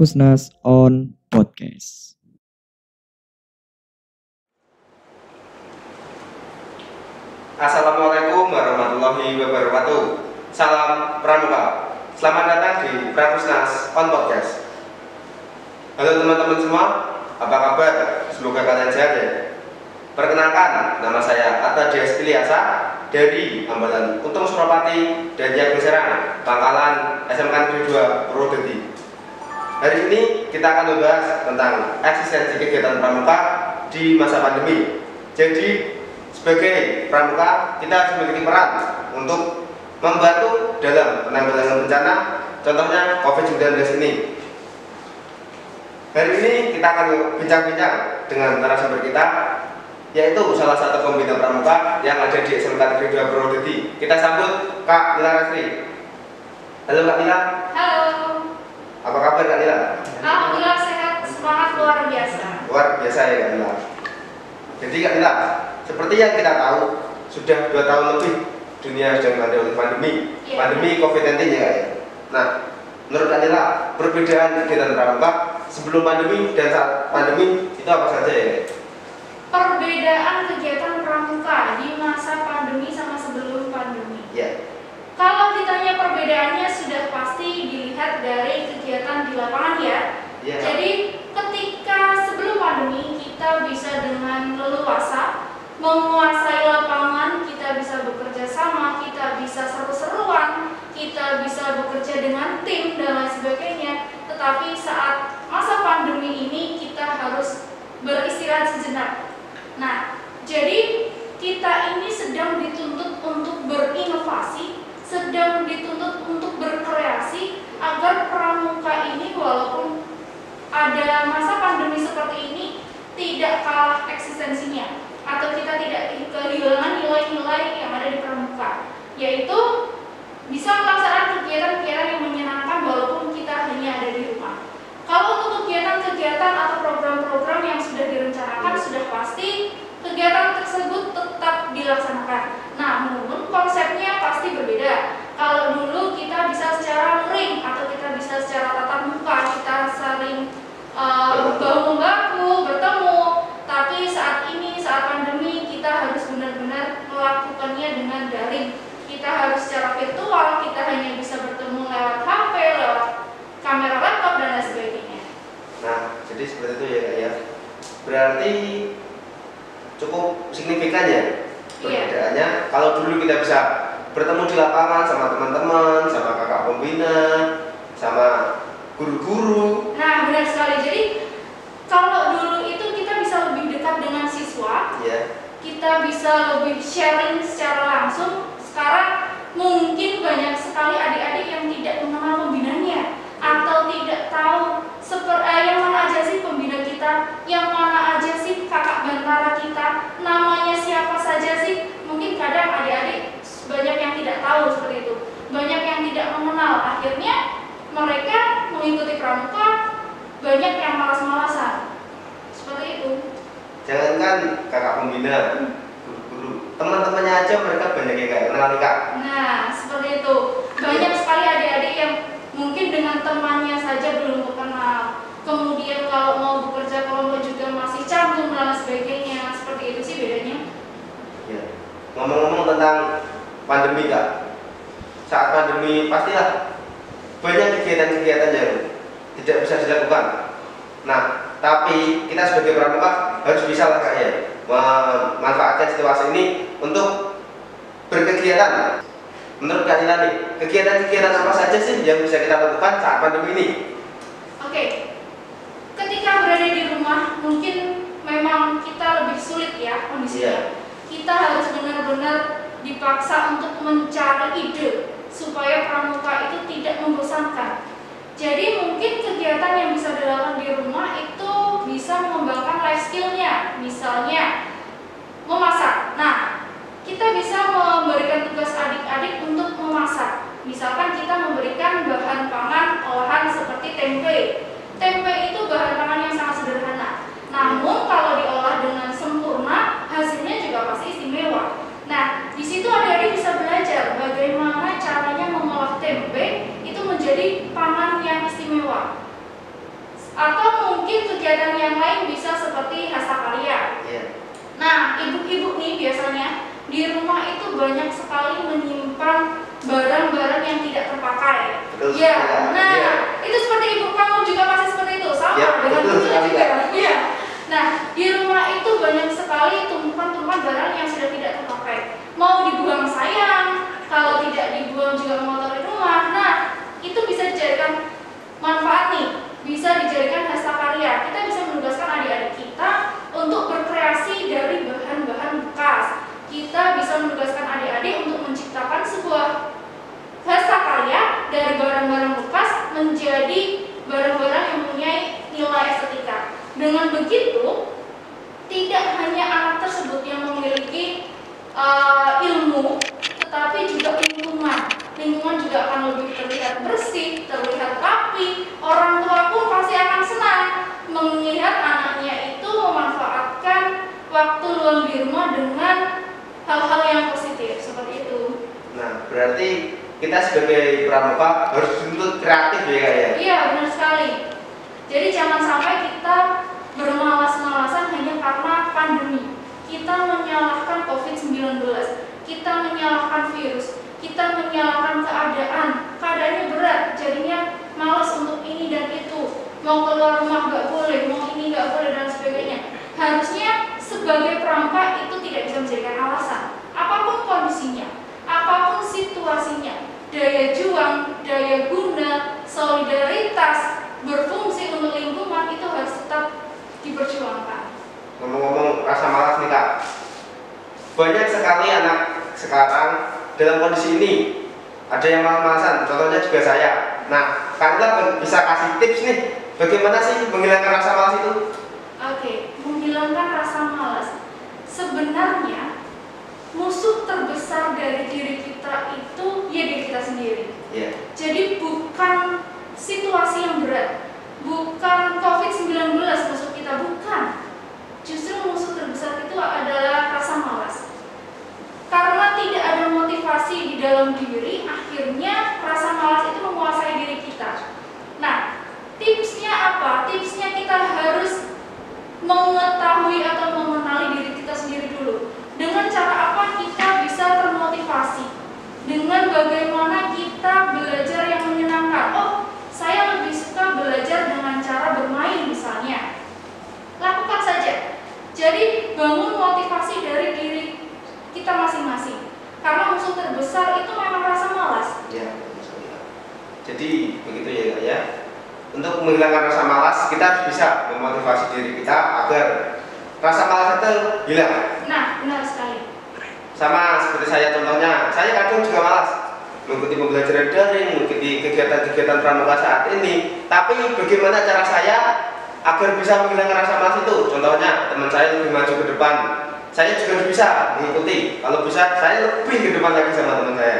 Prakusnas on Podcast. Assalamualaikum warahmatullahi wabarakatuh. Salam Pramuka. Selamat datang di Prakusnas on Podcast. Halo teman-teman semua, apa kabar? Semoga kalian sehat ya. Perkenalkan, nama saya Atta Dias Ilyasa dari Hambatan Untung Suropati dan Yagni Serang, Pangkalan SMK Negeri 2 Purwodadi. Hari ini kita akan membahas tentang eksistensi kegiatan pramuka di masa pandemi. Jadi sebagai pramuka kita harus memiliki peran untuk membantu dalam penanggulangan bencana, contohnya COVID-19 ini. Hari ini kita akan bincang-bincang dengan narasumber kita, yaitu salah satu pembina pramuka yang ada di SMK Negeri 2 Purwodadi. Kita sambut Kak Nila Rastri. Halo Kak Nila. Halo. Apa kabar Kak Nila? Alhamdulillah sehat, semangat luar biasa. Luar biasa ya Kak Nila. Jadi Kak Nila, seperti yang kita tahu, sudah 2 tahun lebih dunia sedang dilanda oleh pandemi, pandemi COVID-19 ya Kak ya. Nah, menurut Kak Nila, perbedaan kegiatan pramuka sebelum pandemi dan saat pandemi itu apa saja ya? Perbedaan kegiatan pramuka di masa pandemi sama sebelum pandemi. Ya. Kalau ditanya perbedaannya sudah pasti dilihat dari kegiatan di lapangan ya. Ya. Jadi ketika sebelum pandemi kita bisa dengan leluasa menguasai lapangan, kita bisa bekerja sama, kita bisa seru-seruan, kita bisa bekerja dengan tim dan lain sebagainya. Tetapi saat masa pandemi ini kita harus beristirahat sejenak. Nah, jadi kita ini sedang dituntut untuk berinovasi, sedang dituntut untuk berkreasi agar pramuka ini walaupun ada masa pandemi seperti ini tidak kalah eksistensinya, atau kita tidak kehilangan nilai-nilai yang ada di pramuka, yaitu bisa melaksanakan kegiatan-kegiatan yang menyenangkan walaupun kita hanya ada di rumah. Kalau untuk kegiatan-kegiatan atau program-program yang sudah direncanakan, sudah pasti kegiatan tersebut tetap dilaksanakan. Namun konsepnya pasti berbeda. Kalau dulu kita bisa secara luring atau kita bisa secara tatap muka, kita saling bahu-membahu, bertemu. Tapi saat ini, saat pandemi, kita harus benar-benar melakukannya dengan daring. Kita harus secara virtual, kita hanya bisa bertemu lewat HP, lewat kamera laptop dan lain sebagainya. Nah, jadi seperti itu ya Kak ya. Berarti cukup signifikan ya perbedaannya. Kalau dulu kita bisa bertemu di lapangan sama teman-teman, sama kakak pembina, sama guru-guru. Nah, benar sekali. Jadi kalau dulu itu kita bisa lebih dekat dengan siswa, kita bisa lebih sharing secara langsung. Sekarang mungkin banyak sekali adik-adik yang tidak mengenal pembinanya atau tidak tahu yang mana aja sih pembina kita, yang mana aja sih kakak bantara kita, namanya siapa saja sih. Mungkin kadang adik-adik banyak yang tidak tahu seperti itu, banyak yang tidak mengenal. Akhirnya mereka mengikuti pramuka, banyak yang malas-malasan seperti itu. Jangankan kakak pembina, guru-guru, teman-temannya aja mereka banyak yang gak kenal nih Kak. Nah, seperti itu. Banyak sekali adik-adik yang mungkin dengan temannya saja belum kenal. Kemudian kalau mau bekerja kelompok juga masih canggung dan sebagainya. Seperti itu sih bedanya. Ya. Ngomong-ngomong tentang pandemi Kak, saat pandemi pastilah banyak kegiatan-kegiatan yang tidak bisa dilakukan. Nah, tapi kita sebagai pramuka harus bisa lah Kak ya, memanfaatkan situasi ini untuk berkegiatan. Menurut Kak Nila nih, kegiatan-kegiatan apa saja sih yang bisa kita lakukan saat pandemi ini? Oke. Ketika berada di rumah mungkin memang kita lebih sulit ya kondisinya. Kita harus benar-benar dipaksa untuk mencari ide supaya pramuka itu tidak membosankan. Jadi mungkin kegiatan yang bisa dilakukan di rumah itu bisa mengembangkan life skill-nya, misalnya memasak. Nah, kita bisa memberikan tugas adik-adik untuk memasak. Misalkan kita memberikan bahan pangan olahan seperti tempe. Tempe itu bahan pangan yang sangat sederhana. Namun kalau diolah dengan sempurna, hasilnya juga pasti istimewa. Nah, di situ adik-adik bisa belajar bagaimana caranya mengolah tempe itu menjadi pangan yang istimewa. Mungkin kegiatan yang lain bisa seperti hastakarya. Nah, ibu-ibu nih biasanya di rumah itu banyak sekali menyimpan barang-barang yang tidak terpakai. Ya, nah itu seperti ibu kamu juga masih seperti itu, sama dengan ibu juga. Iya. Nah, di rumah itu banyak sekali tumpukan-tumpukan barang yang sudah tidak terpakai. Mau dibuang sayang, kalau tidak dibuang juga mengotori rumah. Nah, itu bisa dijadikan manfaat nih, bisa dijadikan hastakarya. Kita bisa menugaskan adik-adik kita untuk berkreasi dari bahan-bahan bekas. Kita bisa menugaskan adik-adik untuk menciptakan sebuah hastakarya dari barang-barang bekas menjadi barang-barang yang mempunyai nilai estetika. Dengan begitu, tidak hanya anak tersebut yang memiliki ilmu, tetapi juga lingkungan. Lingkungan juga akan lebih terlihat bersih, terlihat rapi. Orang tua pun pasti akan senang melihat anaknya itu memanfaatkan waktu luang di rumah dengan hal-hal yang positif seperti itu. Nah, berarti kita sebagai pramuka harus dituntut kreatif ya Kak ya? Iya, benar sekali. Jadi jangan sampai kita bermalas-malasan hanya karena pandemi. Kita menyalahkan COVID-19, kita menyalahkan virus, kita menyalahkan keadaan. Keadaannya berat, jadinya malas untuk ini dan itu. Mau keluar rumah nggak boleh, mau ini nggak boleh dan sebagainya. Harusnya sebagai pramuka itu tidak bisa menjadikan alasan. Apapun kondisinya, apapun situasinya, daya juang, daya guna, solidaritas, berfungsi untuk lingkungan itu harus tetap diperjuangkan. Ngomong-ngomong rasa malas nih Kak, banyak sekali anak sekarang dalam kondisi ini. Ada yang malas-malasan, contohnya juga saya. Nah, Kak bisa kasih tips nih, bagaimana sih menghilangkan rasa malas itu? Oke, menghilangkan rasa malas. Sebenarnya musuh terbesar dari diri kita itu ya diri kita sendiri. Jadi bukan situasi yang berat, bukan COVID-19 musuh kita, bukan. Justru musuh terbesar itu adalah rasa malas. Karena tidak ada motivasi di dalam diri, akhirnya rasa malas itu menguasai diri kita. Nah, tipsnya apa? Tipsnya kita harus mengetahui atau mengenali diri kita sendiri dulu. Dengan cara apa kita bisa termotivasi? Dengan bagaimana kita belajar yang menyenangkan. Oh, saya lebih suka belajar dengan cara bermain misalnya. Lakukan saja. Jadi bangun motivasi dari diri kita masing-masing. Karena musuh terbesar itu memang rasa malas. Ya, jadi begitu ya Kak ya. Untuk menghilangkan rasa malas, kita harus bisa memotivasi diri kita agar rasa malas itu hilang. Nah, benar sekali. Sama seperti saya contohnya, saya kadang juga malas mengikuti pembelajaran daring, mengikuti kegiatan-kegiatan pramuka saat ini. Tapi bagaimana cara saya agar bisa menghilangkan rasa malas itu? Contohnya, teman saya lebih maju ke depan, saya juga harus bisa mengikuti. Kalau bisa, saya lebih ke depan lagi sama teman saya.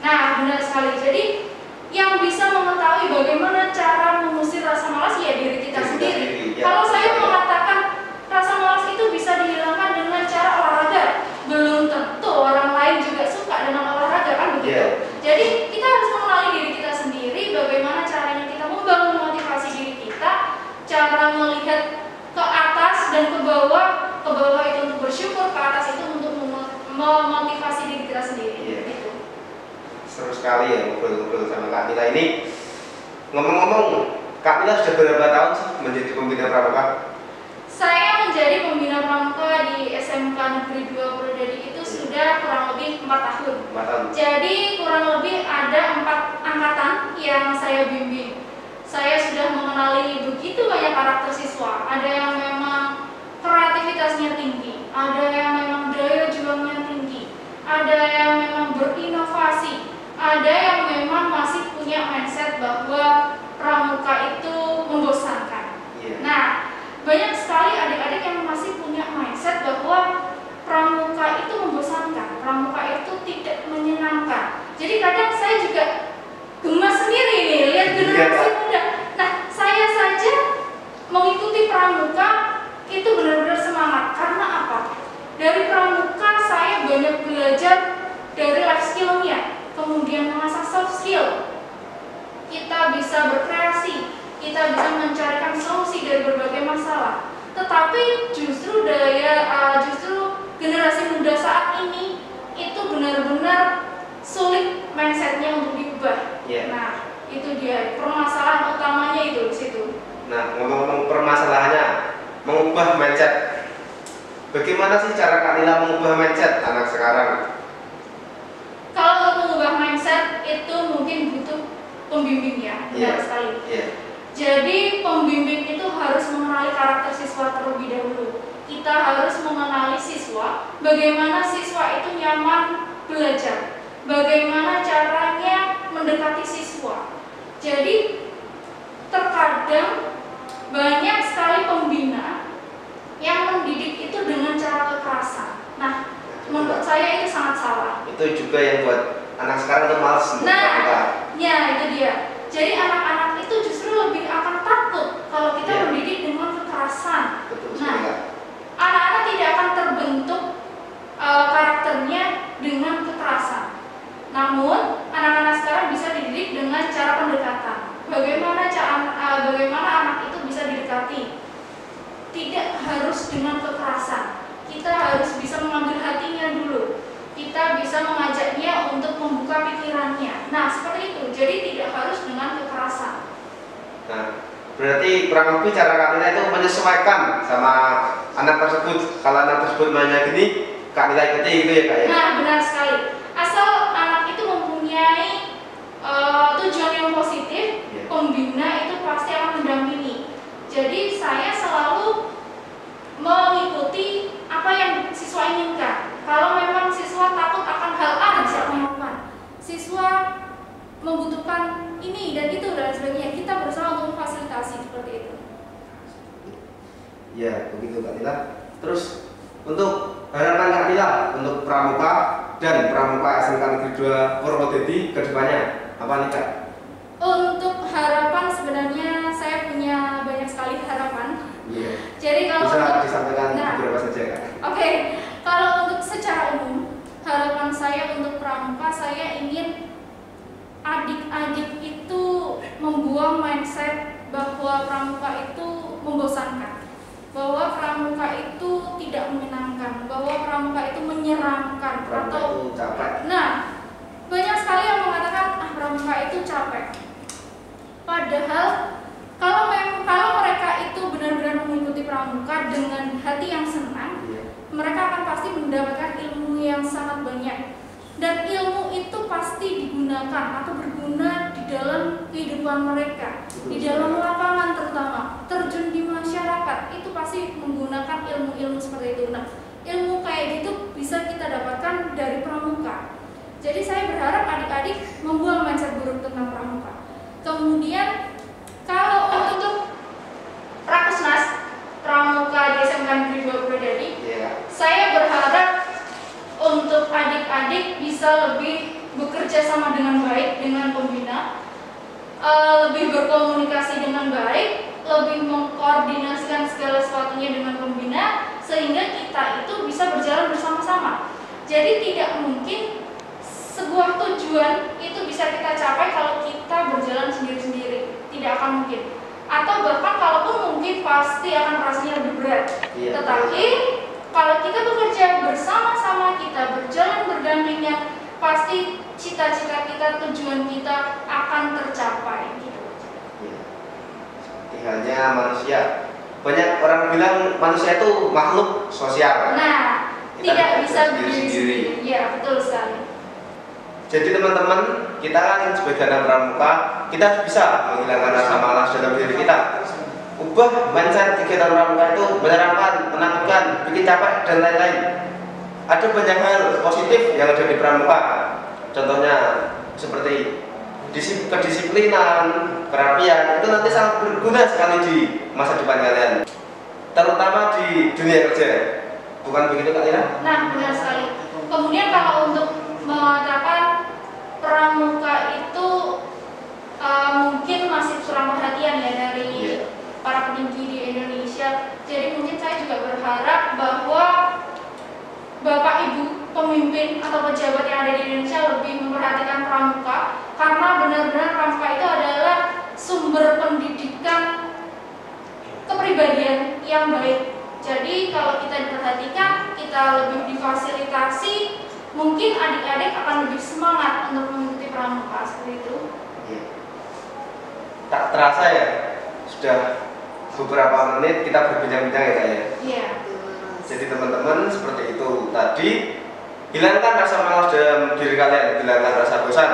Nah, benar sekali. Jadi yang bisa mengetahui bagaimana cara mengusir rasa malas ya diri kita sendiri. Ya, kalau saya mengatakan rasa malas itu bisa dihilangkan dengan cara olahraga, belum tentu orang lain juga suka dengan olahraga kan begitu. Jadi kita harus mengenali diri kita sendiri, bagaimana caranya kita membangun motivasi diri kita, cara melihat ke atas dan ke bawah itu untuk bersyukur, ke atas itu untuk memotivasi diri kita sendiri. Gitu. Seru sekali ya ngobrol-ngobrol sama Kak Mila ini. Ngomong-ngomong, Kak Mila sudah berapa tahun sih menjadi pembina pramuka? Saya menjadi pembina pramuka di SMK Negeri 2 Purwodadi itu sudah kurang lebih 4 tahun. 4 tahun. Jadi kurang lebih ada 4 angkatan yang saya bimbing. Saya sudah mengenali begitu banyak karakter siswa. Ada yang memang kreativitasnya tinggi, ada yang memang daya juangnya tinggi, ada yang memang berinovasi, ada yang memang masih punya mindset bahwa pramuka itu membosankan. Nah, banyak sekali adik-adik yang masih punya mindset bahwa pramuka itu membosankan, pramuka itu tidak menyenangkan. Jadi kadang saya juga gemas sendiri nih lihat generasi muda. Nah, saya saja mengikuti pramuka itu benar-benar semangat. Karena apa? Dari pramuka saya banyak belajar dari life skill-nya, kemudian mengasah soft skill. Kita bisa berkreasi, kita bisa mencarikan tetapi justru justru generasi muda saat ini itu benar-benar sulit mindsetnya untuk diubah. Nah, itu dia permasalahan utamanya itu di situ. Nah, ngomong-ngomong permasalahannya, mengubah mindset. Bagaimana sih cara Kak Lila mengubah mindset anak sekarang? Kalau untuk mengubah mindset itu mungkin butuh pembimbing ya, benar sekali. Jadi pembimbing itu harus mengenali karakter siswa terlebih dahulu. Kita harus mengenali siswa, bagaimana siswa itu nyaman belajar, bagaimana caranya mendekati siswa. Jadi terkadang banyak sekali pembina yang mendidik itu dengan cara kekerasan. Nah, menurut saya itu sangat salah. Itu juga yang buat anak sekarang tuh malas untuk berangkat. Ya itu dia. Jadi anak-anak itu justru lebih akan takut kalau kita mendidik dengan kekerasan. Nah, anak-anak tidak akan terbentuk karakternya dengan kekerasan. Namun, anak-anak sekarang bisa dididik dengan cara pendekatan. Bagaimana anak itu bisa didekati? Tidak harus dengan kekerasan. Kita harus bisa mengambil hatinya dulu. Kita bisa mengajaknya untuk membuka pikirannya. Nah, seperti itu. Jadi tidak harus dengan kekerasan. Nah, berarti kurang lebih cara Kak Lila itu menyesuaikan sama anak tersebut. Kalau anak tersebut mainnya gini, Kak Lila ikuti gitu ya Kak ya? Nah, benar sekali. Asal anak itu mempunyai tujuan yang positif, pembina itu pasti akan mendampingi. Jadi saya selalu mengikuti apa yang siswa inginkan. Kalau memang siswa takut akan hal A, saya akan melakukan. Siswa membutuhkan ini dan itu dan sebagainya, kita berusaha untuk memfasilitasi seperti itu. Ya, begitu Kak Lila. Terus untuk harapan Kak Lila untuk Pramuka dan Pramuka SMK Negeri 2 Purwodadi ke depannya apa nih Kak? Untuk harapan sebenarnya saya punya banyak sekali harapan. Jadi kalau bisa disampaikan beberapa saja Kak. Oke, kalau untuk secara umum harapan saya untuk Pramuka, saya ingin adik-adik itu membuang mindset bahwa Pramuka itu membosankan, bahwa Pramuka itu tidak menyenangkan, bahwa Pramuka itu menyeramkan atau capek. Nah, banyak sekali yang mengatakan Pramuka itu capek. Padahal kalau mereka itu benar-benar mengikuti Pramuka dengan hati yang senang, mereka akan pasti mendapatkan ilmu yang sangat banyak. Dan ilmu itu pasti digunakan atau berguna di dalam kehidupan mereka, di dalam lapangan terutama, terjun di masyarakat, itu pasti menggunakan ilmu-ilmu seperti itu. Nah, ilmu kayak gitu bisa kita dapatkan dari Pramuka. Jadi saya berharap adik-adik membuang mindset buruk tentang Pramuka. Kemudian kalau untuk Rakusnas Pramuka di SMK Negeri 2 Purwodadi, saya berharap untuk adik-adik bisa lebih bekerja sama dengan baik dengan pembina, lebih berkomunikasi dengan baik, lebih mengkoordinasikan segala sesuatunya dengan pembina, sehingga kita itu bisa berjalan bersama-sama. Jadi tidak mungkin sebuah tujuan itu bisa kita capai kalau kita berjalan sendiri-sendiri, tidak akan mungkin. Atau bahkan kalaupun mungkin pasti akan rasanya lebih berat. Tetapi kalau kita bekerja bersama-sama, kita berjalan berdampingan, pasti cita-cita kita, tujuan kita akan tercapai. Gitu. Seperti halnya manusia. Banyak orang bilang manusia itu makhluk sosial. Nah, kita tidak bisa sendiri. Ya, betul sekali. Jadi teman-teman, kita kan sebagai anak Pramuka, kita bisa menghilangkan rasa malas dalam diri kita. Ubah mindset kegiatan Pramuka itu menyeramkan, menakutkan, bikin capek dan lain-lain. Ada banyak hal positif yang ada di Pramuka. Contohnya seperti kedisiplinan, kerapian, itu nanti sangat berguna sekali di masa depan kalian, terutama di dunia kerja. Bukan begitu Kak Lina? Nah, benar sekali. Kemudian kalau untuk mengatakan Pramuka itu mungkin masih kurang perhatian ya dari para peninggi di Indonesia. Jadi mungkin saya juga berharap bahwa Bapak Ibu pemimpin atau pejabat yang ada di Indonesia lebih memperhatikan Pramuka, karena benar-benar Pramuka itu adalah sumber pendidikan kepribadian yang baik. Jadi kalau kita diperhatikan, kita lebih difasilitasi, mungkin adik-adik akan lebih semangat untuk mengikuti pramuka seperti itu. Tak terasa ya, sudah beberapa menit kita berbincang-bincang ya Kak ya. Iya. Jadi teman-teman seperti itu tadi, hilangkan rasa malas dalam diri kalian, hilangkan rasa bosan,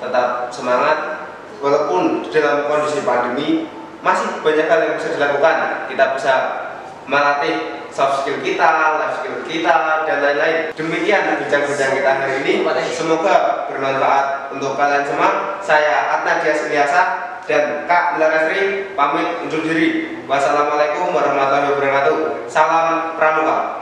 tetap semangat walaupun dalam kondisi pandemi masih banyak hal yang bisa dilakukan. Kita bisa melatih soft skill kita, life skill kita, dan lain-lain. Demikian bincang-bincang kita hari ini. Semoga bermanfaat untuk kalian semua. Saya Adnan Dias Ilyasa dan Kak Milarasri pamit undur diri. Wassalamualaikum warahmatullahi wabarakatuh. Salam Pramuka.